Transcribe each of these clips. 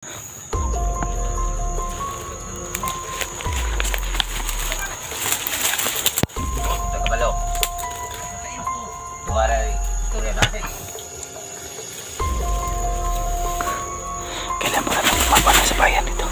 Kabalo. Tuwara istorya natin. Kailan mo natin mapana sa bayan dito?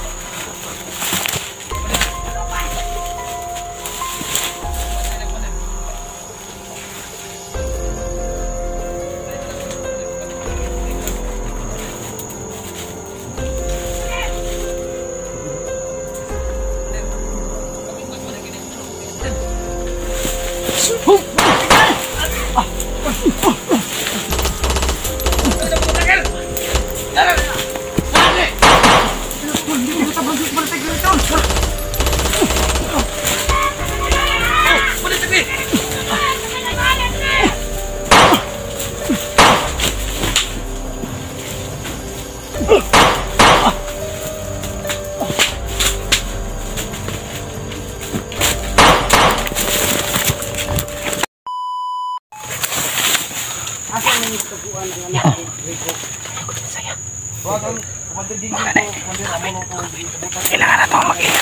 Kailangan na ito mag-ilang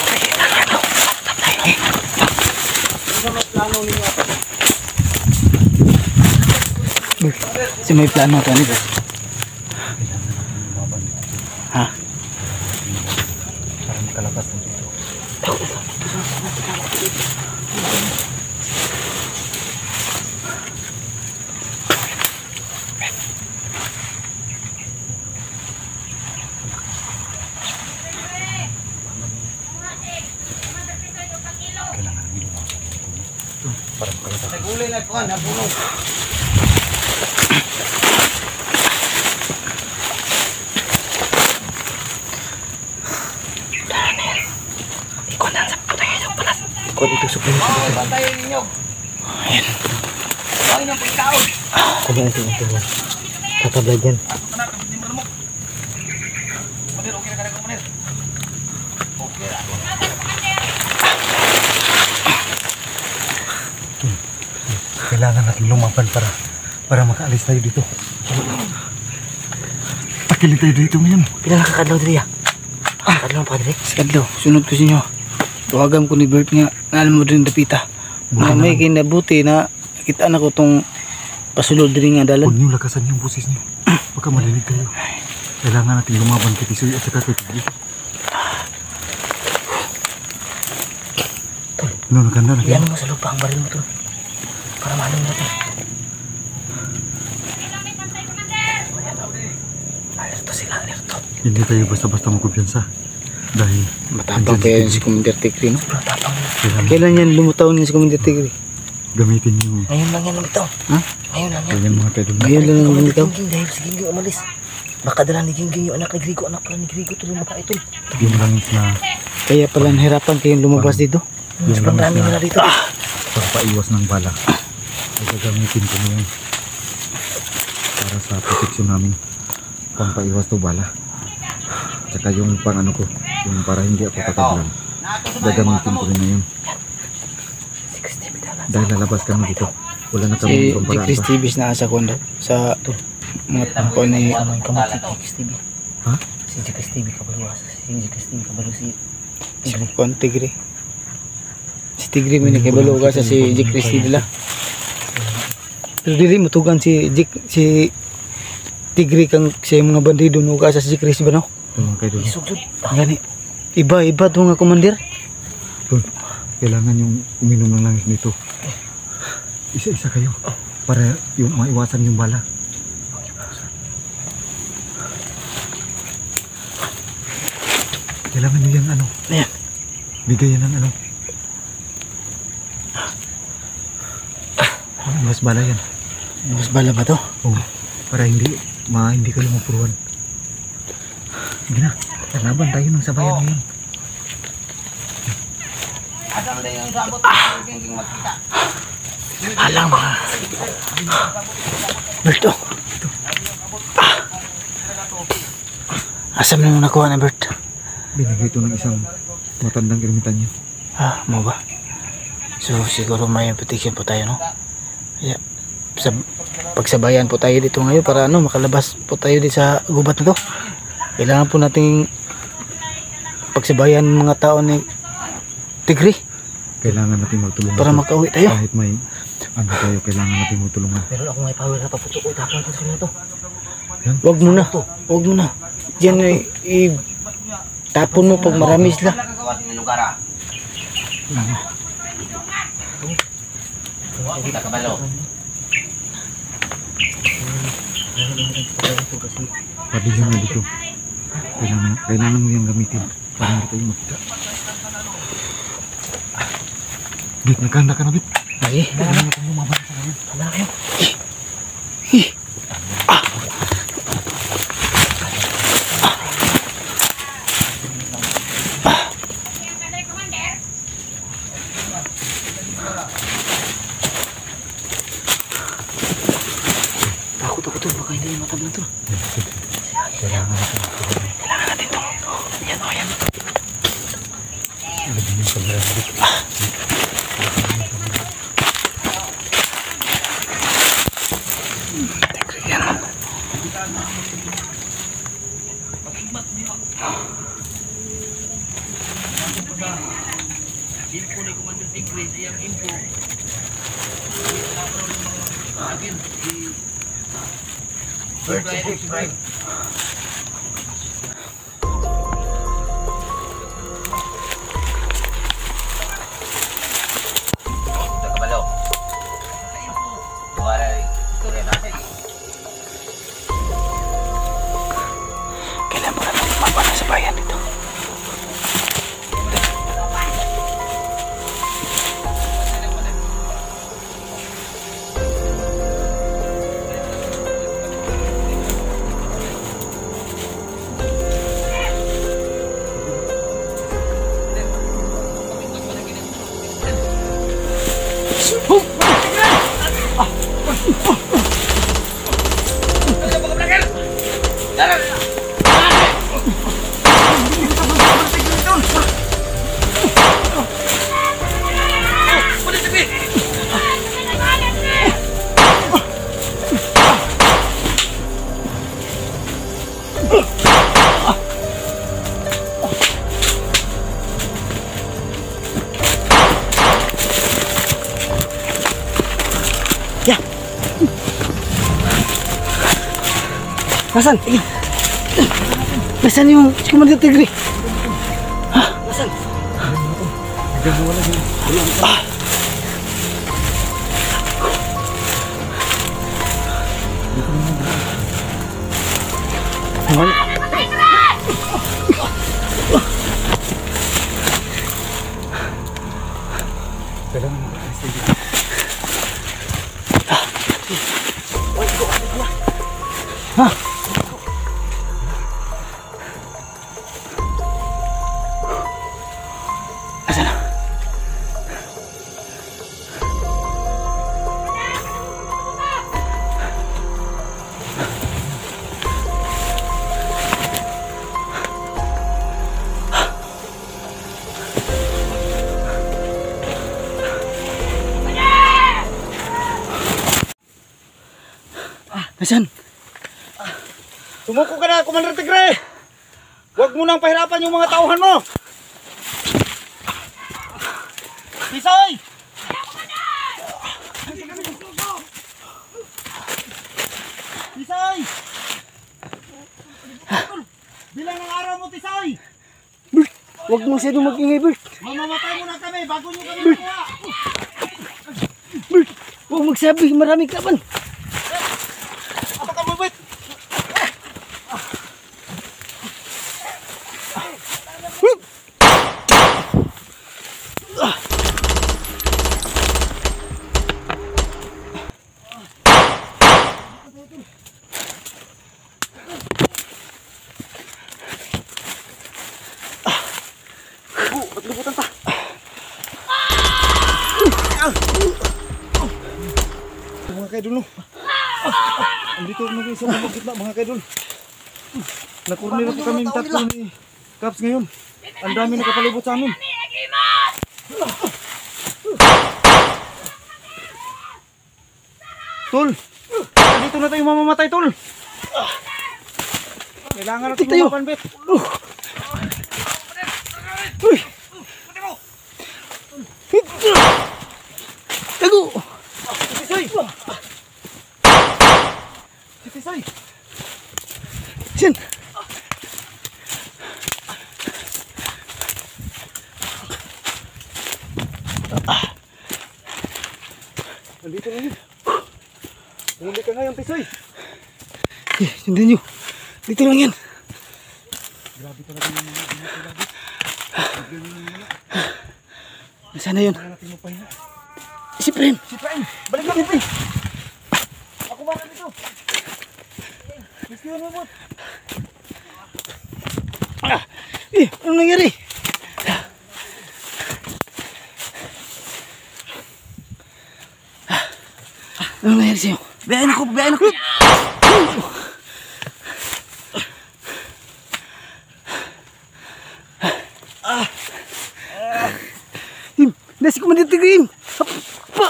kasi may plano ito nito. Ha? Parang makalakas na dito. Nagulay na kuhan, nabulong. Ikon na sa putay ito palas. Ikon ito sa putay. Oo, bantayin ninyo. Ayan. Huwag niyong pagkaon. Kung ano ito yan. Katablad yan. Ako ka na, kapit din mo lamok. Kumanir, okay na ka na kumanir. Okay na. Kailangan natin lumaban para makaalis tayo dito. Pakilin tayo dito ngayon. Pila nakakadlaw dito ya? Kadlaw pa dito? Kadlaw. Sunod ko sa inyo. Tuwagan ko ni Bert nga. Alam mo rin dapita. May kinabuti na kita na ko itong pasulod rin nga dalan. Huwag niyo lakasan yung boses niyo. Baka marinig kayo. Kailangan natin lumaban kay Tisoy at saka kay Tigri. Ano, naganda na Iyan mo sa lupa ang baril mo to. Para mahalong natin. Alerto sila, alerto. Hindi tayo basta-basta magkumpiyansa. Dahil Matapang pa yan si Commander Tigri, no? Sobrang tapang kailangan Kailan yan lumutaw niya si Commander Tigri? gamitin yung Ngayon lang yan lumitaw. Ha? Ngayon lang yan. ganyan mga tayo. Ngayon lang yan lumitaw. Gingging dahil si Gingging umalis. Baka dala ni Gingging yung anak ni Grigo. Anak pala ni Grigo tuloy maka ito. Yung langis na Kaya pala nahirapan kayong lumabas dito. Sobrang dami nila dito. pagpaiwas ng bala. Gagamitin ko na yun para sa proteksyon namin. Pampaiwas to bala. Tsaka yung pang ano ko, yung para hindi ako pataglan. Gagamitin ko rin na yun. Dahil lalabas kami dito. Wala na kami Si pamparaan Chris pa. Tibis na sa kondo. Sa mga tampo ni Ano yung kamot si Jikis TV? Ha? Si Jikis TV kabalo. Si Jikis TV kabalo si Tigri. Tigri. Si Tigri may nakibalo ka sa si Jik Chris nila. Pero dili mutugan si Tigri kang sa mga bandido no ka sa si Chris ba no? Yung kayo doon. Isugod. Gani. Iba to nga commander. Doon. Kailangan yung uminom ng langis nito. Isa-isa kayo. Para yung maiwasan yung bala. Kailangan nyo yung ano. Ayan. Bigayan ng ano. Mas bala yan. Mas bala ba to? Oh, para hindi kayo mapuruan. Sige na. Laban tayo ng sabayan ngayon. Asal na yung sabot ng Gingging magkita. Alang mga. Berto. Asam na nung nakuha na Bert. Binigay ito ng isang matandang ermitanyo. Mo ba? So siguro may protection po tayo no? Kaya pagsabayan po tayo dito ngayon para ano makalabas po tayo dito sa gubat na to. Kailangan po nating pagsabayan ng mga tao ni Tigre Kailangan natin magtulungan. para makauwi tayo. Kahit may ano tayo, kailangan natin magtulungan. Meron ako may power na paputok ko. Tapos ko sa to. Wag mo na. Wag mo na. Diyan tapon mo pag marami sila. Nagagawa sa inyong lugar ah. Kita kabalo. Pabiling na dito. Kailangan mo yung gamitin. Para hindi tayo magkita. Bit, nagkanda ka na, Bit. Ay, Kailangan natin lumaban sa ngayon. Tama na kayo. takot ako to. Baka hindi yung matablan to. Kailangan natin magtulungan. Kailangan natin to. Yan o, yan. Lagyan yung kamera, Bit. Tigre yan. Kita kabalo. Wala istorya natin. Kailangan mo natin lumaban sa bayan dito. Nasaan? Nasaan yung si Commander Tigre? Nasaan? Kailangan natin Nasaan? Sumuko ka na, Commander Tigre! Huwag mo nang pahirapan yung mga tauhan mo! Tisoy! Tisoy! Bilang ng araw mo, Tisoy! Huwag mo masyadong mag-ingay, Bert. Mamamatay muna kami bago nyo kami makuha! Bert, huwag magsabi. Maraming kaban. Apa ka mo, Bit? Mga kaidol, no? Andito na rin sa mga gitna, mga kaidol. Nakornero po kami tatlo ni Caps ngayon. Ang dami nakapalibot sa amin. Tol! Dito na tayo mamamatay, Tol! Kailangan natin lumaban, Bet. Uy! Tago! Tisoy! Sin! Nandito na yun. Huli ka ngayon, Tisoy. Sundan nyo. Dito lang yan. Grabe talaga yung mga Nasaan na yun? Kaya natin mapahinga. Si Prem! Si Prem! Balik na, Prem! Ako ba dito? Rescue mo, bot! Anong nangyari? Anong nangyari sa'yo? Biyahin ako, biyahin ako. Tim, nasi ko mandito Tim. Pa!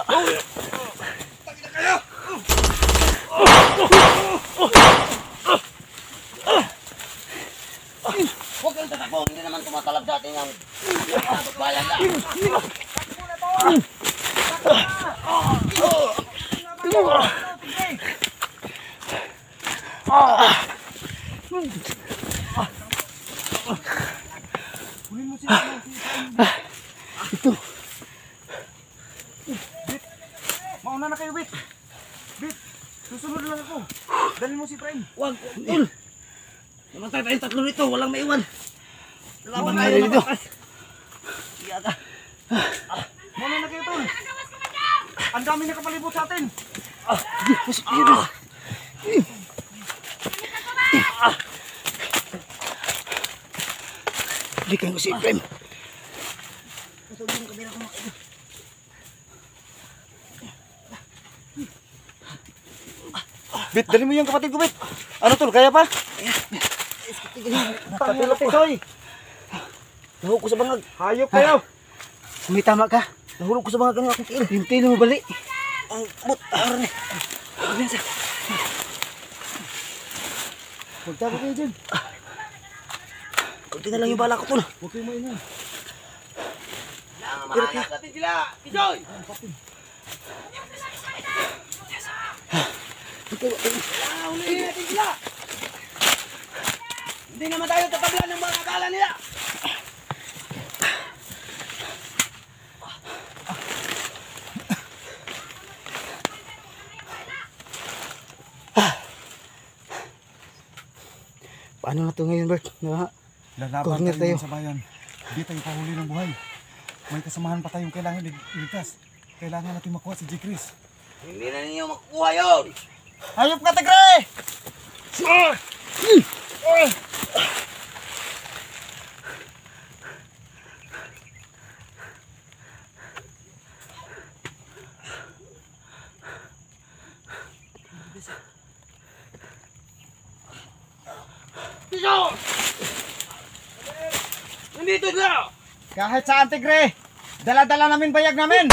Huwag kayong tatakbo, hindi naman tumatalab sa atin ang bayan na. Ito. Mauna na kayo, Bet! Bet! Susunod lang ako. Dalhin mo si Prem. Huwag, tol. Namatay tayong tatlo nito, walang maiwan. Laban Ano tayo nangyari ng dito? malakas. Iyata. Mauna na kayo, Tol. Ang dami nakapalibot sa atin. Balikan ko si Prem. Bet, dalhin mo yung kapatid ko, Bet. Ano, Tol? Kaya pa? Nakatulog, Tisoy. Nahulog ko sa bangag. Hayop kayo. May tama ka. Nahulog ko sa bangag kanina akong tiil. Hintay mo balik. Ang bot, aron eh. Magtago kayo dyan. Kunti na lang yung bala ko, tol. Huwag kayong mainan. Mahanap natin sila. Tisoy! Ulihin natin sila. Hindi naman tayo tatabla ng mga bala nila. Paano na to ngayon, Bert? Lalaban Corner tayo tayo. sa bayan. Hindi tayo pahuli ng buhay. May kasamahan pa tayong kailangan iligtas. Kailangan natin makuha si J. Chris. Hindi na ninyo makukuha yun. Hayop ka, Tigre! Tisoy! Nandito sila! Kahit saan, Tigre! Dala-dala namin bayag namin!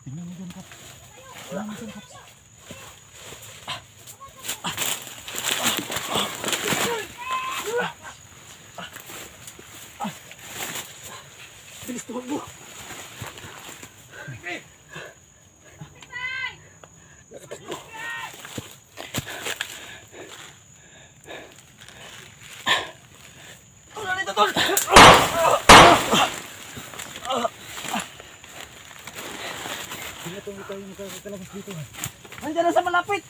Tingnan mo dyan, Kap. Tingnan mo dyan, Kap. Bilis tumakbo. Ano nito, tol? Hindi tayo magkakalabas dito. Nandiyan na sa malapit.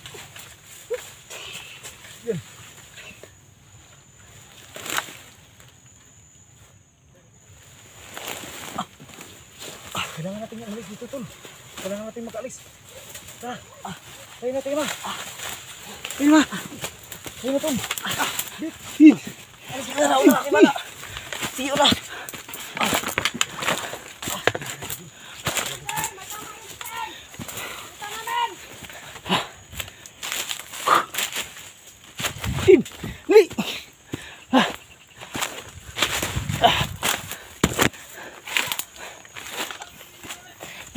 Kailangan natin umalis dito, Tol. Kailangan natin mag-alis. Tara. Tayo na, tayo na. Ayun na. Tayo na, Tol. Alis ka na, una, kimala. See you na.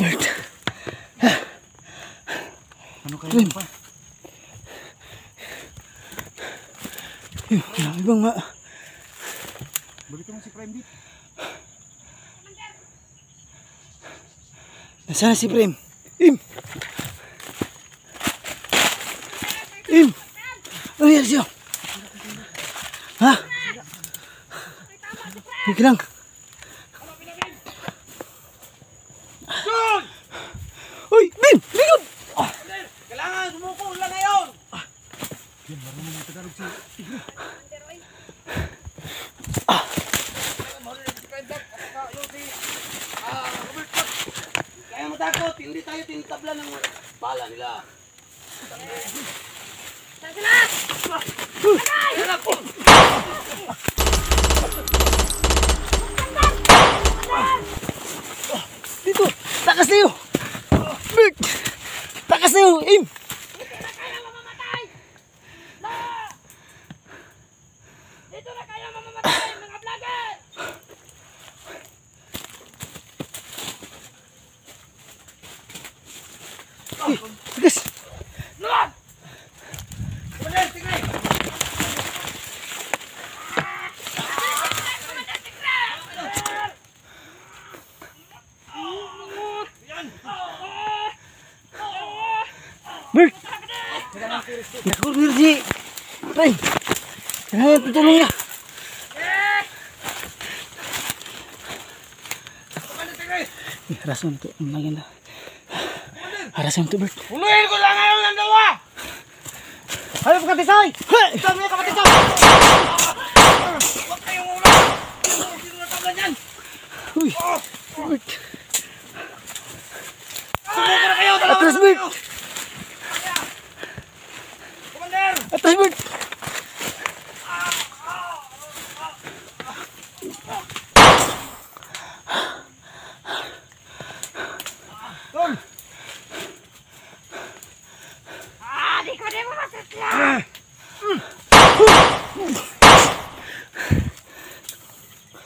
Bert. Ano kayo pa? Grabe bang ma... Balikan mo si Prime Beat. Nasaan na si Prem? Im! Im! Ano yan siya? Ha? Hindi lang. Uy! Bim! Bigod! Kailangan, sumuko lang ngayon! Kaya matakot, hindi tayo tinitabla ng bala nila. Dito! Takas na yun! Bert! Takas na yun! Im! Dito na kayo mamamatay, mga vlogger! Takas! Bert! Naku, Virgi! Tay! Kailangan tutulong niya! Harasan to, ang maganda. Harasan to, Bert. Huluhin ko lang ngayon ng dalawa! Ayaw ka katisay! Sabi niya kapatid ko! Huwag kayong ulo! Sino na tabla niyan? Uy! Bert! Sumuko na kayo! Dalawa Atras, na Bert! kayo! Commander! Atras, Bert! Di ko din mamasasya!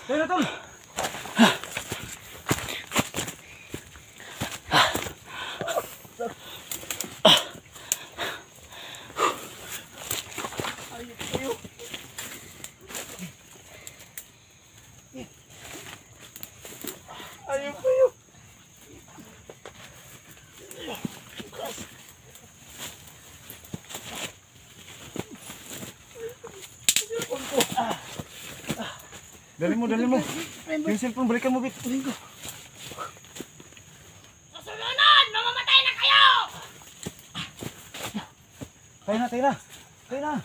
Kaya na tol! Ayaw kayo! Dali mo, dali mo. Yung cellphone, balikan mo, Bit. Susunod! Mamamatay na kayo! Tayo na, tayo na. Tayo na.